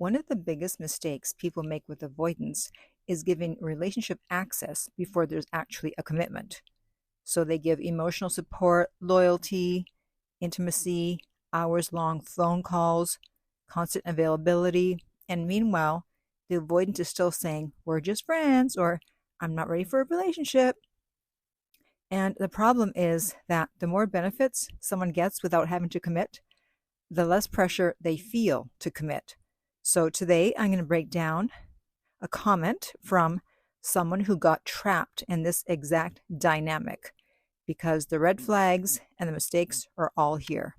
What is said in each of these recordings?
One of the biggest mistakes people make with avoidance is giving relationship access before there's actually a commitment. So they give emotional support, loyalty, intimacy, hours long phone calls, constant availability. And meanwhile, the avoidant is still saying, we're just friends, or I'm not ready for a relationship. And the problem is that the more benefits someone gets without having to commit, the less pressure they feel to commit. So today I'm going to break down a comment from someone who got trapped in this exact dynamic because the red flags and the mistakes are all here.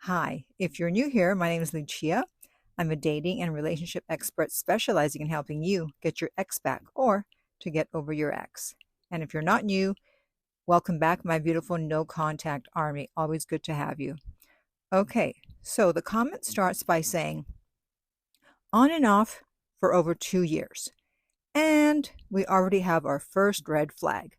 Hi, if you're new here, my name is Lucia. I'm a dating and relationship expert specializing in helping you get your ex back or to get over your ex. And if you're not new, welcome back, my beautiful no contact army. Always good to have you. Okay, so the comment starts by saying, on and off for over 2 years. And we already have our first red flag.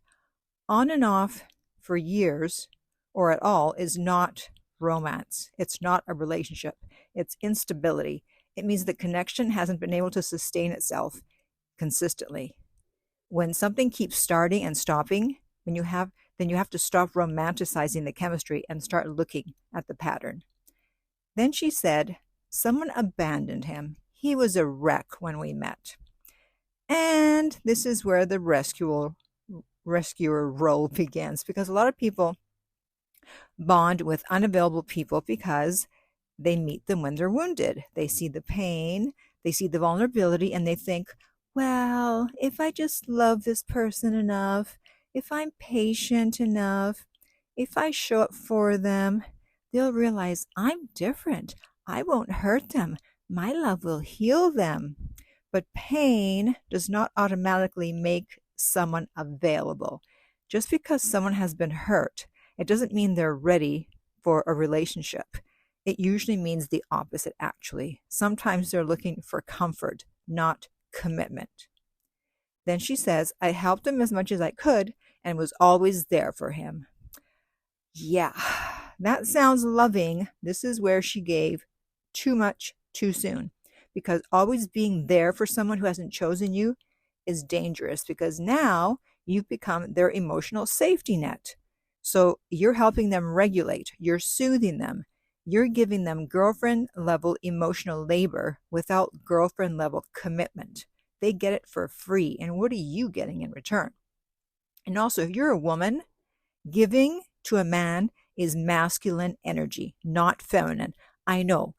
On and off for years or at all is not romance. It's not a relationship. It's instability. It means the connection hasn't been able to sustain itself consistently. When something keeps starting and stopping, then you have to stop romanticizing the chemistry and start looking at the pattern. Then she said, someone abandoned him. He was a wreck when we met. And this is where the rescuer role begins, because a lot of people bond with unavailable people because they meet them when they're wounded. They see the pain, they see the vulnerability, and they think, well, if I just love this person enough, if I'm patient enough, if I show up for them, they'll realize I'm different. I won't hurt them. My love will heal them. But pain does not automatically make someone available. Just because someone has been hurt, it doesn't mean they're ready for a relationship. It usually means the opposite, actually. Sometimes they're looking for comfort, not commitment. Then she says, I helped him as much as I could and was always there for him. Yeah, that sounds loving. This is where she gave too much too soon, because always being there for someone who hasn't chosen you is dangerous, because now you've become their emotional safety net. So you're helping them regulate, you're soothing them, you're giving them girlfriend level emotional labor without girlfriend level commitment. They get it for free. And what are you getting in return? And also, if you're a woman, giving to a man is masculine energy, not feminine. I know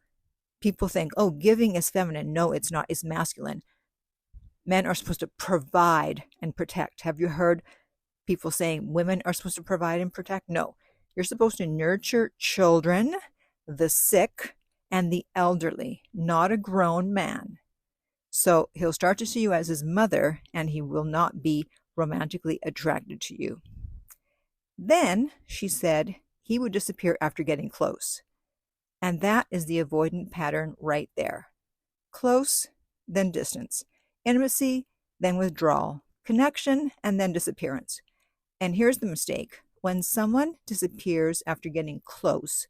people think, oh, giving is feminine. No, it's not. It's masculine. Men are supposed to provide and protect. Have you heard people saying women are supposed to provide and protect? No, you're supposed to nurture children, the sick, and the elderly, not a grown man. So he'll start to see you as his mother, and he will not be romantically attracted to you. Then she said he would disappear after getting close. And that is the avoidant pattern right there. Close, then distance. Intimacy, then withdrawal. Connection, and then disappearance. And here's the mistake. When someone disappears after getting close,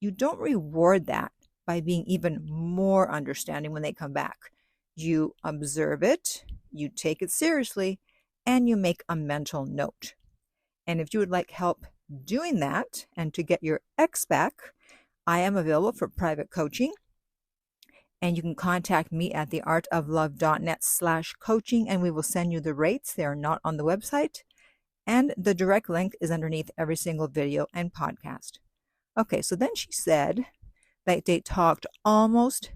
you don't reward that by being even more understanding when they come back. You observe it, you take it seriously, and you make a mental note. And if you would like help doing that and to get your ex back, I am available for private coaching. And you can contact me at theartoflove.net/coaching, and we will send you the rates. They are not on the website. And the direct link is underneath every single video and podcast. Okay, so then she said that they talked almost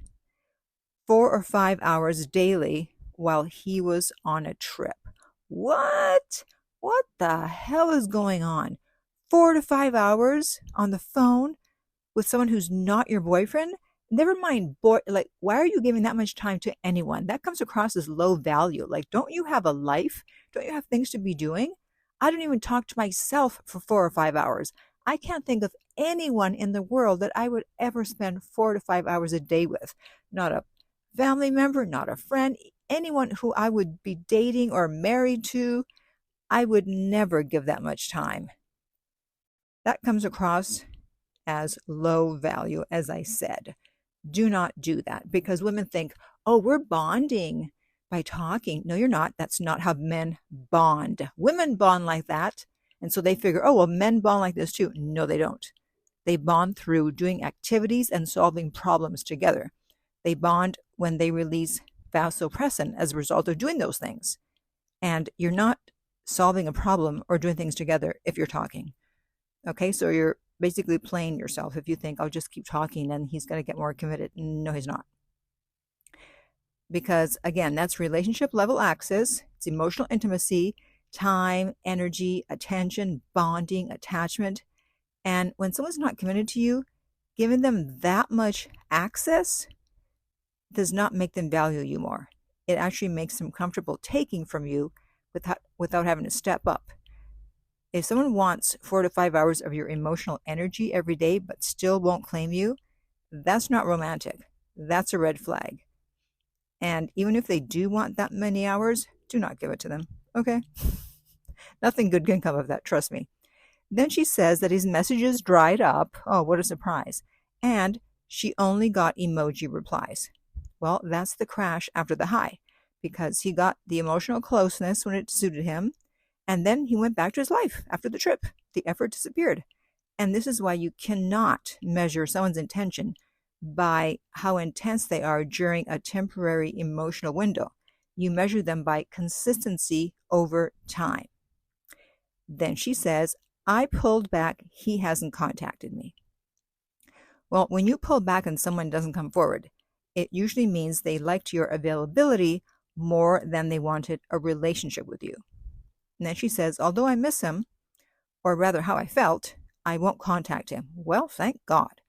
4 or 5 hours daily while he was on a trip. What? What the hell is going on? 4 to 5 hours on the phone with someone who's not your boyfriend? Never mind, like, why are you giving that much time to anyone? That comes across as low value. Like, don't you have a life? Don't you have things to be doing? I don't even talk to myself for 4 or 5 hours. I can't think of anyone in the world that I would ever spend 4 to 5 hours a day with. Not a family member, not a friend, anyone who I would be dating or married to. I would never give that much time. That comes across as low value, as I said. Do not do that, because women think, oh, we're bonding by talking. No, you're not. That's not how men bond. Women bond like that. And so they figure, oh, well, men bond like this too. No, they don't. They bond through doing activities and solving problems together. They bond when they release vasopressin as a result of doing those things. And you're not solving a problem or doing things together if you're talking. Okay, so you're basically playing yourself if you think I'll just keep talking and he's going to get more committed. No, he's not. Because again, that's relationship level access, it's emotional intimacy, time, energy, attention, bonding, attachment. And when someone's not committed to you, giving them that much access does not make them value you more. It actually makes them comfortable taking from you without having to step up. If someone wants 4 to 5 hours of your emotional energy every day but still won't claim you, that's not romantic. That's a red flag. And even if they do want that many hours, do not give it to them. Okay? Nothing good can come of that, trust me. Then she says that his messages dried up. Oh, what a surprise. And she only got emoji replies. Well, that's the crash after the high, because he got the emotional closeness when it suited him, and then he went back to his life after the trip. The effort disappeared. And this is why you cannot measure someone's intention by how intense they are during a temporary emotional window. You measure them by consistency over time. Then she says, I pulled back, he hasn't contacted me. Well, when you pull back and someone doesn't come forward, it usually means they liked your availability more than they wanted a relationship with you. And then she says, although I miss him, or rather how I felt, I won't contact him. Well, thank God.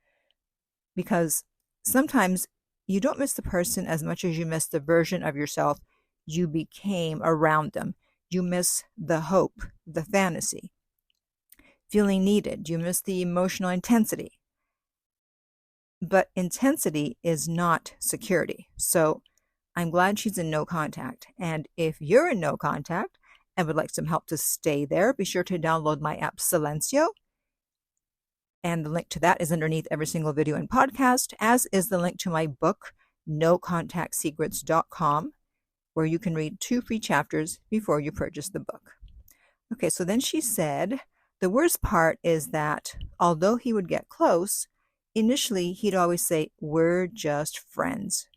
Because sometimes you don't miss the person as much as you miss the version of yourself you became around them. You miss the hope, the fantasy, feeling needed. You miss the emotional intensity. But intensity is not security. So I'm glad she's in no contact. And if you're in no contact and would like some help to stay there, be sure to download my app Silencio. And the link to that is underneath every single video and podcast, as is the link to my book, NoContactSecrets.com, where you can read 2 free chapters before you purchase the book. Okay, so then she said, the worst part is that although he would get close, initially he'd always say, we're just friends.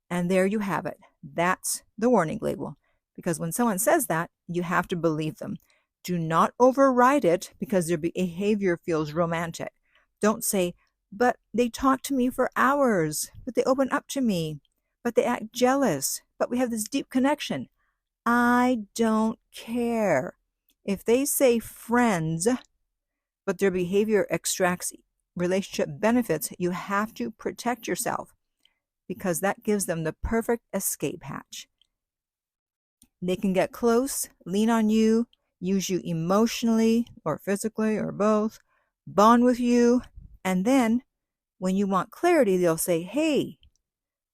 And there you have it. That's the warning label. Because when someone says that, you have to believe them. Do not override it because their behavior feels romantic. Don't say, but they talk to me for hours, but they open up to me, but they act jealous, but we have this deep connection. I don't care. If they say friends, but their behavior extracts relationship benefits, you have to protect yourself because that gives them the perfect escape hatch. They can get close, lean on you, use you emotionally or physically or both, bond with you, and then when you want clarity, they'll say, hey,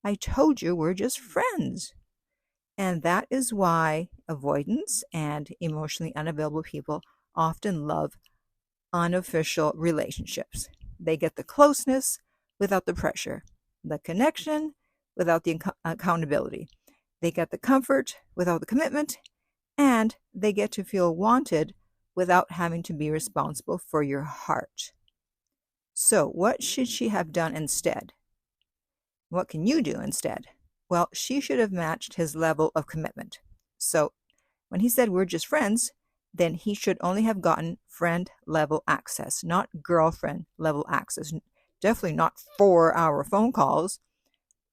I told you we're just friends. And that is why avoidance and emotionally unavailable people often love unofficial relationships. They get the closeness without the pressure, the connection without the accountability. They get the comfort without the commitment, and they get to feel wanted without having to be responsible for your heart. So what should she have done instead? What can you do instead? Well, she should have matched his level of commitment. So when he said we're just friends, then he should only have gotten friend level access, not girlfriend level access. Definitely not 4-hour phone calls,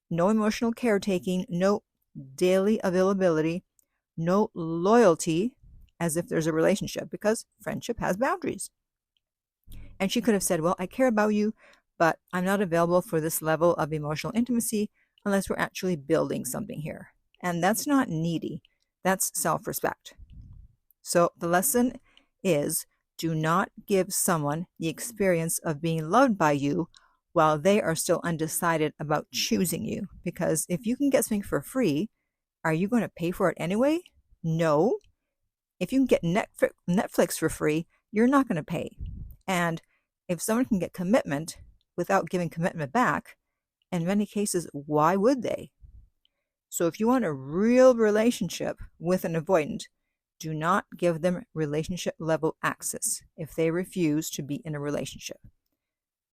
no emotional caretaking, no daily availability, no loyalty as if there's a relationship, because friendship has boundaries. And she could have said, well, I care about you, but I'm not available for this level of emotional intimacy unless we're actually building something here. And that's not needy. That's self-respect. So the lesson is, do not give someone the experience of being loved by you while they are still undecided about choosing you. Because if you can get something for free, are you going to pay for it anyway? No. If you can get Netflix for free, you're not going to pay. And if someone can get commitment without giving commitment back, in many cases, why would they? So if you want a real relationship with an avoidant, do not give them relationship level access if they refuse to be in a relationship.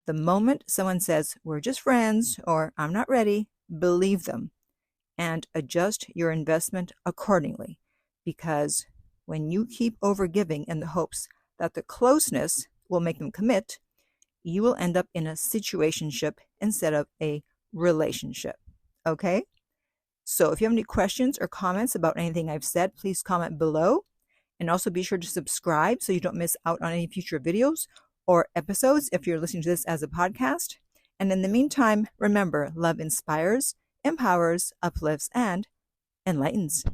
The moment someone says, we're just friends, or I'm not ready, believe them and adjust your investment accordingly. Because when you keep overgiving in the hopes that the closeness will make them commit, you will end up in a situationship instead of a relationship. Okay? So if you have any questions or comments about anything I've said, please comment below. And also be sure to subscribe so you don't miss out on any future videos or episodes if you're listening to this as a podcast. And in the meantime, remember, love inspires, empowers, uplifts, and enlightens.